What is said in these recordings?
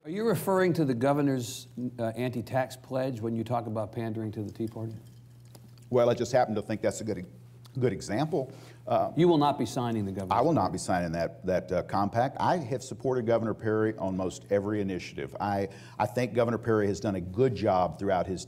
Are you referring to the governor's anti-tax pledge when you talk about pandering to the Tea Party? Well, I just happen to think that's a good example. You will not be signing the governor's. I will not be signing that compact. I have supported Governor Perry on most every initiative. I think Governor Perry has done a good job throughout his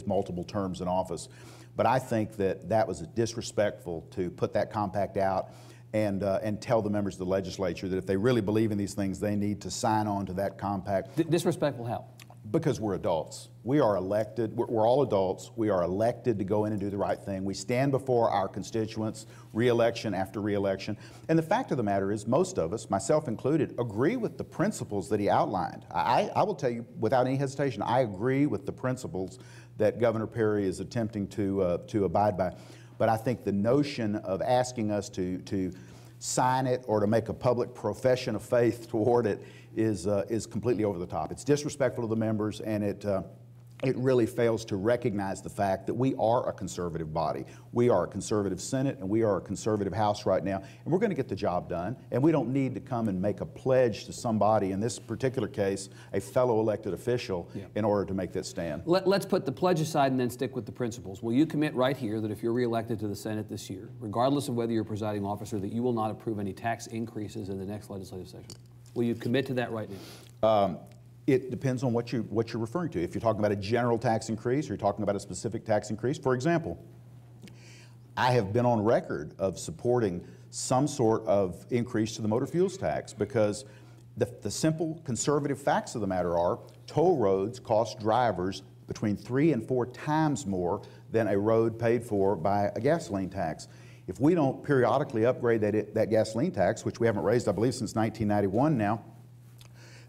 multiple terms in office, but I think that was disrespectful to put that compact out and tell the members of the legislature that if they really believe in these things, they need to sign on to that compact. Disrespectful how? Because we're adults. We are elected, we're all adults. We are elected to go in and do the right thing. We stand before our constituents, re-election after re-election. And the fact of the matter is, most of us, myself included, agree with the principles that he outlined. I will tell you without any hesitation, I agree with the principles that Governor Perry is attempting to abide by. But I think the notion of asking us to sign it or to make a public profession of faith toward it is completely over the top. It's disrespectful to the members, and it really fails to recognize the fact that we are a conservative body. We are a conservative Senate, and we are a conservative House right now, and we're going to get the job done, and we don't need to come and make a pledge to somebody, in this particular case, a fellow elected official, in order to make that stand. Let's put the pledge aside and then stick with the principles. Will you commit right here that if you're reelected to the Senate this year, regardless of whether you're presiding officer, that you will not approve any tax increases in the next legislative session? Will you commit to that right now? It depends on what you're referring to. If you're talking about a general tax increase or you're talking about a specific tax increase, for example, I have been on record of supporting some sort of increase to the motor fuels tax because the simple conservative facts of the matter are toll roads cost drivers between 3 and 4 times more than a road paid for by a gasoline tax. If we don't periodically upgrade that gasoline tax, which we haven't raised, I believe, since 1991 now,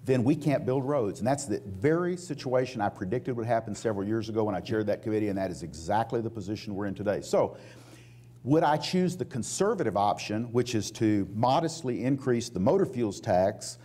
then we can't build roads. And that's the very situation I predicted would happen several years ago when I chaired that committee, and that is exactly the position we're in today. So, would I choose the conservative option, which is to modestly increase the motor fuels tax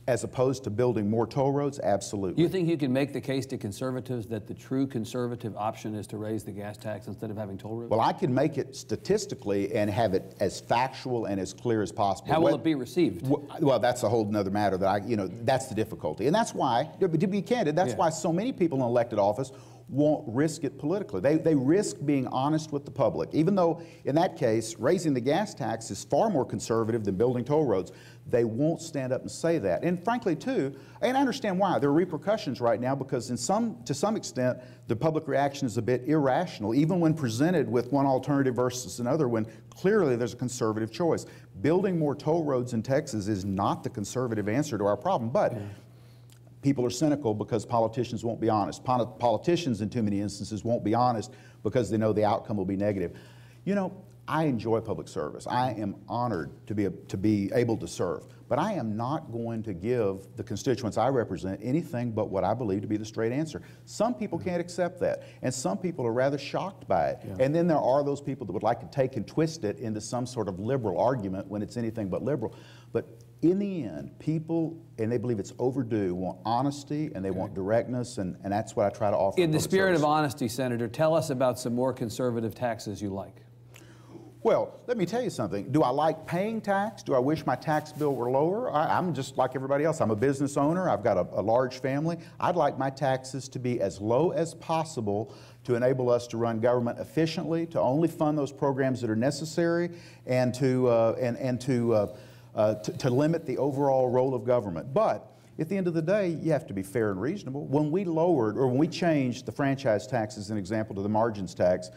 as opposed to building more toll roads? Absolutely. You think you can make the case to conservatives that the true conservative option is to raise the gas tax instead of having toll roads? Well, I can make it statistically and have it as factual and as clear as possible. How will it be received? Well, that's a whole nother matter that that's the difficulty. And that's why, to be candid, that's why so many people in elected office won't risk it politically. They risk being honest with the public. Even though, in that case, raising the gas tax is far more conservative than building toll roads, they won't stand up and say that. And frankly, too, and I understand why, there are repercussions right now because to some extent, the public reaction is a bit irrational, even when presented with one alternative versus another, when clearly there's a conservative choice. Building more toll roads in Texas is not the conservative answer to our problem, but people are cynical because politicians won't be honest. Politicians, in too many instances, won't be honest because they know the outcome will be negative. You know, I enjoy public service. I am honored to be able to serve, but I am not going to give the constituents I represent anything but what I believe to be the straight answer. Some people can't accept that, and some people are rather shocked by it. And then there are those people that would like to take and twist it into some sort of liberal argument when it's anything but liberal. But in the end, people, and they believe it's overdue, want honesty and they want directness, and that's what I try to offer. In the spirit of honesty, Senator, tell us about some more conservative taxes you like. Well, let me tell you something. Do I like paying tax? Do I wish my tax bill were lower? I'm just like everybody else. I'm a business owner. I've got a large family. I'd like my taxes to be as low as possible to enable us to run government efficiently, to only fund those programs that are necessary, and to limit the overall role of government. But at the end of the day, you have to be fair and reasonable. When we lowered, or when we changed the franchise tax as an example to the margins tax,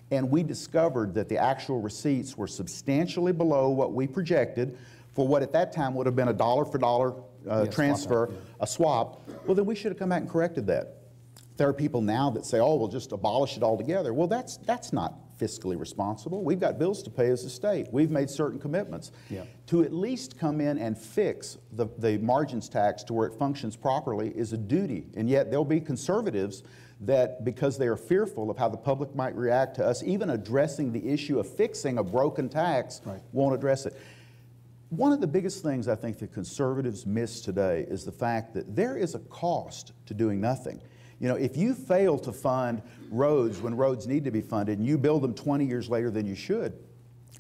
and we discovered that the actual receipts were substantially below what we projected for what at that time would have been a dollar for dollar transfer, a swap, well, then we should have come back and corrected that. There are people now that say, oh, we'll just abolish it altogether. Well, that's not fiscally responsible. We've got bills to pay as a state. We've made certain commitments. To at least come in and fix the margins tax to where it functions properly is a duty. And yet there'll be conservatives that, because they are fearful of how the public might react to us, even addressing the issue of fixing a broken tax, won't address it. One of the biggest things I think that conservatives miss today is the fact that there is a cost to doing nothing. You know, if you fail to fund roads when roads need to be funded and you build them 20 years later than you should,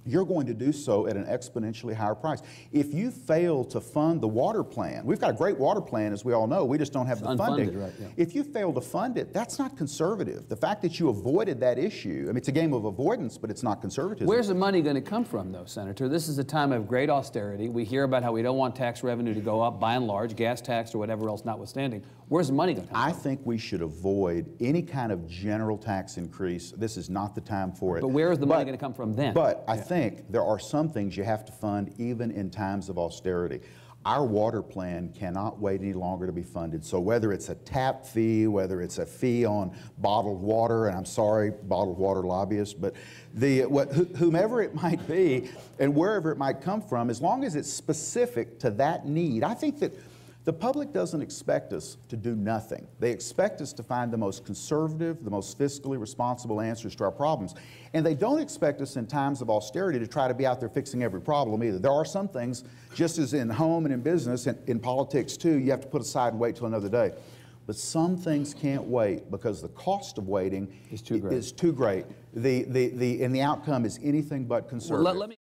you're going to do so at an exponentially higher price. If you fail to fund the water plan, we've got a great water plan, as we all know, we just don't have the funding. Right, yeah. If you fail to fund it, that's not conservative. The fact that you avoided that issue, I mean, it's a game of avoidance, but it's not conservatism. Where's the money going to come from, though, Senator? This is a time of great austerity. We hear about how we don't want tax revenue to go up, by and large, gas tax or whatever else notwithstanding. Where's the money going to come from? I think we should avoid any kind of general tax increase. This is not the time for it. But where is the money going to come from then? But I think there are some things you have to fund even in times of austerity. Our water plan cannot wait any longer to be funded. So whether it's a tap fee, whether it's a fee on bottled water, and I'm sorry, bottled water lobbyists, but whomever it might be and wherever it might come from, as long as it's specific to that need, I think that the public doesn't expect us to do nothing. They expect us to find the most conservative, the most fiscally responsible answers to our problems. And they don't expect us in times of austerity to try to be out there fixing every problem either. There are some things, just as in home and in business, and in politics too, you have to put aside and wait till another day. But some things can't wait because the cost of waiting is too great. And the outcome is anything but conservative. Well, let me